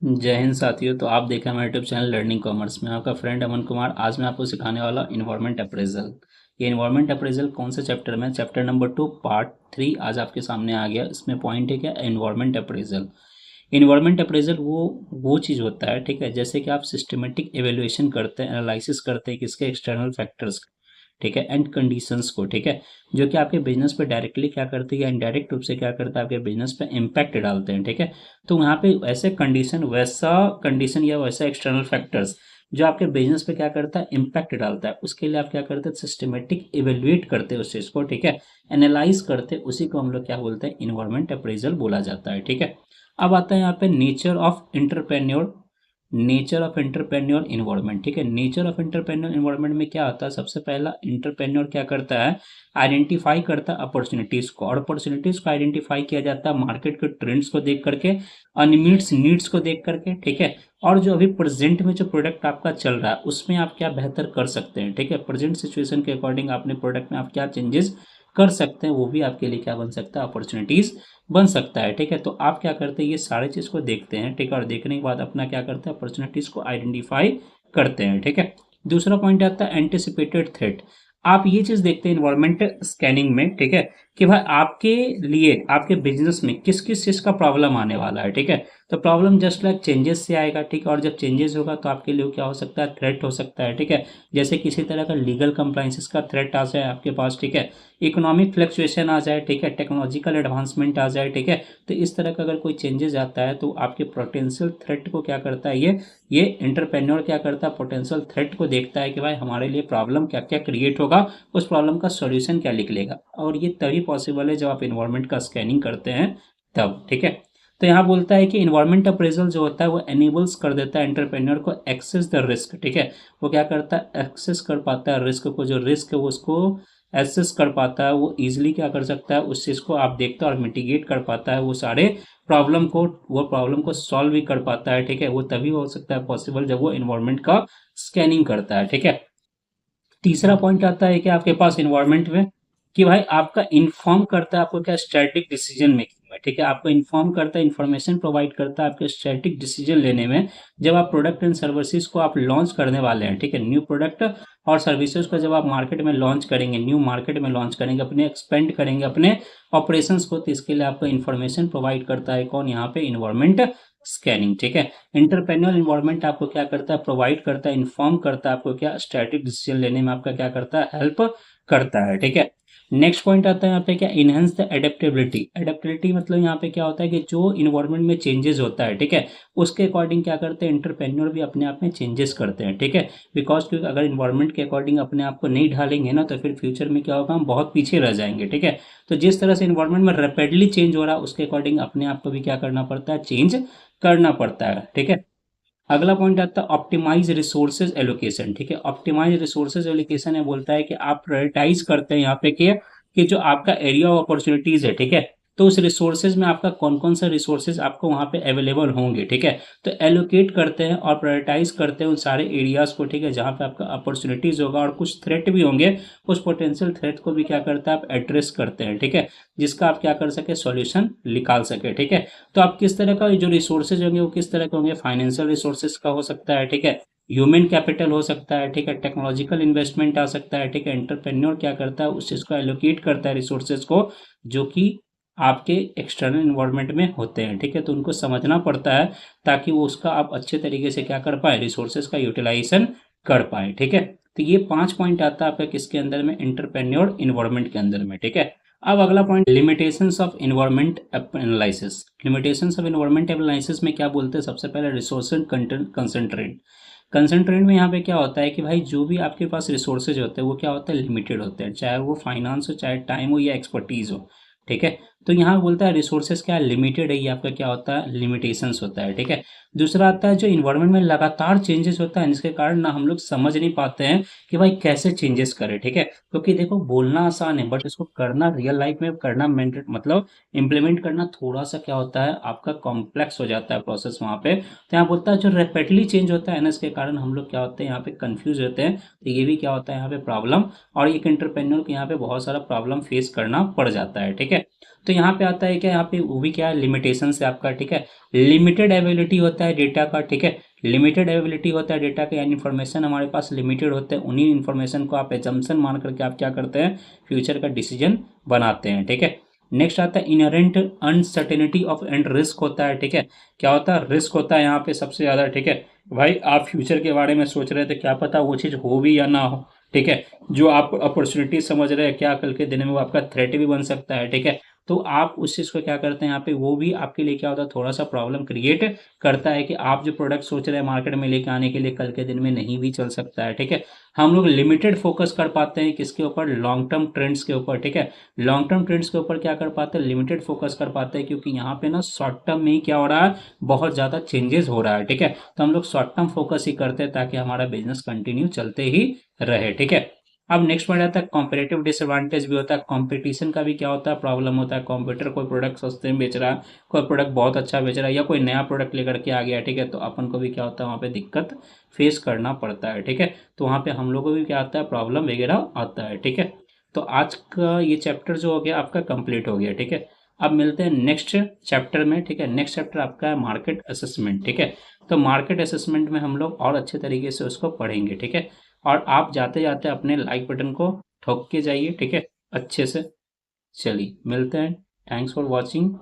जय हिंद साथियों। तो आप देख रहे हैं हमारे यूट्यूब चैनल लर्निंग कॉमर्स में। आपका फ्रेंड अमन कुमार। आज मैं आपको सिखाने वाला इन्वायरमेंट अप्रेजल। ये इन्वायरमेंट अप्रेजल कौन से चैप्टर में? चैप्टर नंबर 2 पार्ट 3 आज आपके सामने आ गया। इसमें पॉइंट है क्या? Environment appraisal. इन्वायरमेंट अप्रेजल वो चीज़ होता है, ठीक है, जैसे कि आप सिस्टमेटिक एवेल्युएशन करते हैं, एनालिसिस करते हैं किसके? एक्सटर्नल फैक्टर्स, ठीक है, एंड कंडीशंस को, ठीक है, जो कि आपके बिजनेस पे डायरेक्टली क्या करती है या इनडायरेक्ट रूप से क्या करता है, आपके बिजनेस पे इम्पैक्ट डालते हैं, ठीक है। तो वहाँ पे वैसा कंडीशन या वैसा एक्सटर्नल फैक्टर्स जो आपके बिजनेस पे क्या करता है, इम्पैक्ट डालता है, उसके लिए आप क्या करते हैं? सिस्टमेटिक इवेल्युएट करते हैं उस चीज़ को, ठीक है, एनालाइज करते हैं, उसी को हम लोग क्या बोलते हैं? इन्वायरमेंट अप्रेजल बोला जाता है, ठीक है। अब आता है यहाँ पे नेचर ऑफ एंटरप्रेन्योर इन्वायरमेंट, ठीक है। नेचर ऑफ एंटरप्रेन्योर इन्वायरमेंट में क्या आता है? सबसे पहला एंटरप्रेन्योर क्या करता है? आइडेंटिफाई करता है अपॉर्चुनिटीज को, और अपॉर्चुनिटीज को आइडेंटिफाई किया जाता है मार्केट के ट्रेंड्स को देख करके, अनमीट्स नीड्स को देख करके, ठीक है, और जो अभी प्रेजेंट में जो प्रोडक्ट आपका चल रहा है उसमें आप क्या बेहतर कर सकते हैं, ठीक है, प्रेजेंट सिचुएशन के अकॉर्डिंग अपने प्रोडक्ट में आप क्या चेंजेस कर सकते हैं, वो भी आपके लिए क्या बन सकता है? अपॉर्चुनिटीज बन सकता है, ठीक है। तो आप क्या करते हैं? ये सारे चीज़ को देखते हैं, ठीक है, और देखने के बाद अपना क्या करते हैं? अपॉर्चुनिटीज़ को आइडेंटिफाई करते हैं, ठीक है। दूसरा पॉइंट आता है एंटिसिपेटेड थ्रेट। आप ये चीज़ देखते हैं इन्वायरमेंट स्कैनिंग में, ठीक है, कि भाई आपके लिए आपके बिजनेस में किस किस चीज़ का प्रॉब्लम आने वाला है, ठीक है। तो प्रॉब्लम जस्ट लाइक चेंजेस से आएगा, ठीक है, और जब चेंजेस होगा तो आपके लिए क्या हो सकता है? थ्रेट हो सकता है, ठीक है। जैसे किसी तरह का लीगल कंप्लाइंसेस का थ्रेट आ जाए आपके पास, ठीक है, इकोनॉमिक फ्लक्चुएशन आ जाए, ठीक है, टेक्नोलॉजिकल एडवांसमेंट आ जाए, ठीक है। तो इस तरह का अगर कोई चेंजेस आता है तो आपके पोटेंशियल थ्रेट को क्या करता है? ये एंटरप्रेन्योर क्या करता है? पोटेंशियल थ्रेट को देखता है कि भाई हमारे लिए प्रॉब्लम क्या क्या क्रिएट होगा, उस प्रॉब्लम का सॉल्यूशन क्या निकलेगा, और ये तभी पॉसिबल है जब आप इन्वायरमेंट का स्कैनिंग करते हैं तब, ठीक है। तो यहाँ बोलता है कि इन्वायरमेंट अप्रेजल जो होता है वो एनेबल्स कर देता है एंटरप्रेन्योर को एक्सेस द रिस्क, ठीक है। वो क्या करता है? एक्सेस कर पाता है रिस्क को, जो रिस्क है वो उसको एसेस कर पाता है, वो इजीली क्या कर सकता है? उस चीज़ को आप देखता है और मिटिगेट कर पाता है, वो सारे प्रॉब्लम को सॉल्व भी कर पाता है, ठीक है। वो तभी हो सकता है पॉसिबल जब वो इन्वायरमेंट का स्कैनिंग करता है, ठीक है। तीसरा पॉइंट आता है कि आपके पास इन्वायरमेंट में कि भाई आपका इन्फॉर्म करता है आपको क्या? स्ट्रेटेजिक डिसीजन मेकिंग में, ठीक है, आपको इन्फॉर्म करता है, इन्फॉर्मेशन प्रोवाइड करता है आपके स्ट्रेटेजिक डिसीजन लेने में। जब आप प्रोडक्ट एंड सर्विसेज को आप लॉन्च करने वाले हैं, ठीक है, न्यू प्रोडक्ट और सर्विसेज को जब आप मार्केट में लॉन्च करेंगे, न्यू मार्केट में लॉन्च करेंगे, अपने एक्सपेंड करेंगे अपने ऑपरेशंस को, तो इसके लिए आपको इन्फॉर्मेशन प्रोवाइड करता है कौन? यहाँ पे इन्वायरमेंट स्कैनिंग, ठीक है। इंटरपेन्योर इन्वायरमेंट आपको क्या करता है? प्रोवाइड करता है, इन्फॉर्म करता है आपको क्या? स्ट्रेटेजिक डिसीजन लेने में आपका क्या करता है? हेल्प करता है, ठीक है। नेक्स्ट पॉइंट आता है यहाँ पे क्या? Enhance the adaptability. एडेप्टेबिलिटी मतलब यहाँ पे क्या होता है कि जो इन्वायरमेंट में चेंजेस होता है, ठीक है, उसके अकॉर्डिंग क्या करते हैं? इंटरप्रेन्योर भी अपने आप में चेंजेस करते हैं, ठीक है। बिकॉज क्योंकि अगर इन्वायरमेंट के अकॉर्डिंग अपने आप को नहीं ढालेंगे ना तो फिर फ्यूचर में क्या होगा? हम बहुत पीछे रह जाएंगे, ठीक है। तो जिस तरह से इन्वायरमेंट में रैपिडली चेंज हो रहा है उसके अकॉर्डिंग अपने आप को भी क्या करना पड़ता है? चेंज करना पड़ता है, ठीक है। अगला पॉइंट आता है ऑप्टिमाइज रिसोर्सेज एलोकेशन, ठीक है। ऑप्टिमाइज रिसोर्सेज एलोकेशन है, बोलता है कि आप प्रायोरिटाइज करते हैं यहाँ पे कि जो आपका एरिया ऑफ अपॉर्चुनिटीज है, ठीक है, तो उस रिसोर्सेज में आपका कौन कौन सा रिसोर्सेज आपको वहाँ पे अवेलेबल होंगे, ठीक है। तो एलोकेट करते हैं और प्रायोरिटाइज करते हैं उन सारे एरियाज को, ठीक है, जहाँ पे आपका अपॉर्चुनिटीज होगा और कुछ थ्रेट भी होंगे, उस पोटेंशियल थ्रेट को भी क्या करता है? आप एड्रेस करते हैं, ठीक है, जिसका आप क्या कर सके? सॉल्यूशन निकाल सके, ठीक है। तो आप किस तरह का जो रिसोर्सेज होंगे वो किस तरह के होंगे? फाइनेंशियल रिसोर्सेज का हो सकता है, ठीक है, ह्यूमन कैपिटल हो सकता है, ठीक है, टेक्नोलॉजिकल इन्वेस्टमेंट आ सकता है, ठीक है। एंटरप्रेन्योर क्या करता है? उस चीज़ को एलोकेट करता है रिसोर्सेज को जो कि आपके एक्सटर्नल इन्वायरमेंट में होते हैं, ठीक है, तो उनको समझना पड़ता है ताकि वो उसका आप अच्छे तरीके से क्या कर पाए? रिसोर्सेज का यूटिलाइजेशन कर पाए, ठीक है। तो ये 5 पॉइंट आता है आपका किसके अंदर में? एंटरप्रेन्योर इन्वायरमेंट के अंदर में, ठीक है। अब अगला point limitations of environment analysis. Limitations of environment analysis में क्या बोलते हैं? सबसे पहले रिसोर्स कंसंट्रेट। कंसंट्रेट में यहाँ पे क्या होता है कि भाई जो भी आपके पास रिसोर्सेज होते हैं वो क्या होता है? लिमिटेड होते हैं, चाहे वो फाइनेंस हो, चाहे टाइम हो या एक्सपर्टीज हो, ठीक है। तो यहाँ बोलता है रिसोर्सेज क्या लिमिटेड है, ये आपका क्या होता है? लिमिटेशंस होता है, ठीक है। दूसरा आता है जो इन्वायरमेंट में लगातार चेंजेस होता है जिसके कारण ना हम लोग समझ नहीं पाते हैं कि भाई कैसे चेंजेस करें, ठीक है। क्योंकि देखो बोलना आसान है बट इसको करना रियल लाइफ में करना मतलब इम्प्लीमेंट करना थोड़ा सा क्या होता है? आपका कॉम्प्लेक्स हो जाता है प्रोसेस वहाँ पे। तो यहाँ बोलता है जो रैपिडली चेंज होता है ना इसके कारण हम लोग क्या होते हैं? यहाँ पे कंफ्यूज होते हैं। तो ये भी क्या होता है यहाँ पे? प्रॉब्लम। और एक एंटरप्रेन्योर को यहाँ पे बहुत सारा प्रॉब्लम फेस करना पड़ जाता है, ठीक है। तो यहाँ पे आता है क्या, यहाँ पे वो भी क्या है, लिमिटेशन से आपका, ठीक है, लिमिटेड एबिलिटी होता है डेटा का, ठीक है, लिमिटेड एबिलिटी होता है डेटा का, यानी इन्फॉर्मेशन हमारे पास लिमिटेड होते हैं, उन्हीं इन्फॉर्मेशन को आप एजम्पशन मान करके आप क्या करते हैं, फ्यूचर का डिसीजन बनाते हैं, ठीक है। नेक्स्ट आता है inherent uncertainty of and risk होता है, ठीक है, क्या होता है, रिस्क होता है यहाँ पे सबसे ज्यादा, ठीक है। भाई आप फ्यूचर के बारे में सोच रहे थे, क्या पता वो चीज हो भी या ना हो, ठीक है। जो आप अपॉर्चुनिटी समझ रहे हैं, क्या कल के दिन में वो आपका थ्रेट भी बन सकता है, ठीक है। तो आप उस चीज को क्या करते हैं, यहाँ पे वो भी आपके लिए क्या होता है, थोड़ा सा प्रॉब्लम क्रिएट करता है कि आप जो प्रोडक्ट सोच रहे हैं मार्केट में लेके आने के लिए, कल के दिन में नहीं भी चल सकता है, ठीक है। हम लोग लिमिटेड फोकस कर पाते हैं किसके ऊपर, लॉन्ग टर्म ट्रेंड्स के ऊपर, ठीक है। लॉन्ग टर्म ट्रेंड्स के ऊपर क्या कर पाते हैं, लिमिटेड फोकस कर पाते हैं, क्योंकि यहाँ पे ना शॉर्ट टर्म में ही क्या हो रहा है, बहुत ज्यादा चेंजेस हो रहा है, ठीक है। तो हम लोग शॉर्ट टर्म फोकस ही करते हैं ताकि हमारा बिजनेस कंटिन्यू चलते ही रहे, ठीक है। अब नेक्स्ट पॉइंट आता है कॉम्पिटेटिव डिसएडवांटेज भी होता है, कंपटीशन का भी क्या होता है, प्रॉब्लम होता है। कंप्यूटर कोई प्रोडक्ट सस्ते में बेच रहा है, कोई प्रोडक्ट बहुत अच्छा बेच रहा है, या कोई नया प्रोडक्ट लेकर के आ गया, ठीक है, तो अपन को भी क्या होता है, वहाँ पे दिक्कत फेस करना पड़ता है, ठीक है। तो वहाँ पे हम लोग को भी क्या आता है, प्रॉब्लम वगैरह आता है, ठीक है। तो आज का ये चैप्टर जो हो गया आपका कंप्लीट हो गया, ठीक है। अब मिलते हैं नेक्स्ट चैप्टर में, ठीक है। नेक्स्ट चैप्टर आपका है मार्केट असेसमेंट, ठीक है। तो मार्केट असेसमेंट में हम लोग और अच्छे तरीके से उसको पढ़ेंगे, ठीक है। और आप जाते जाते अपने लाइक बटन को ठोक के जाइए, ठीक है, अच्छे से। चलिए मिलते हैं, थैंक्स फॉर वॉचिंग।